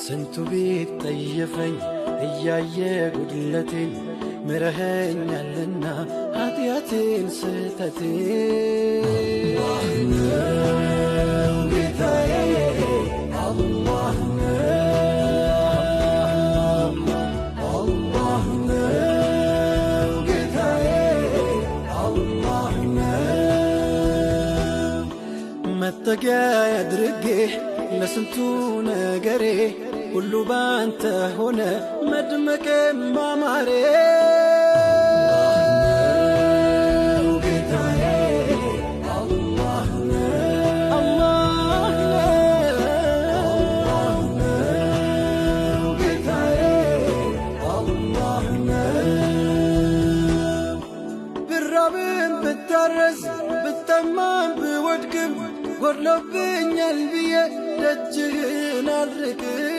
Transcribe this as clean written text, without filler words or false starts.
ስንቱ ቤት ጠየፈኝ እያየ ጉድለቴን ምረኸኛልና ኃጢአቴን ስህተቴን አላህ ነው ጌታዬ አላህ ነው ጌታዬ አላህ ነው መጠጊያ ያድርጌ ለስንቱ ነገሬ ሁሉ ባንተ ሆነ መድመቄ ማማሬ ጌታዬ አላህ ነው ጌታዬ አላህ ነው ብራብም ብታረስ ብጠማም ብወድቅም ጎድሎብኛል ብዬ ደጅህን አልርቅም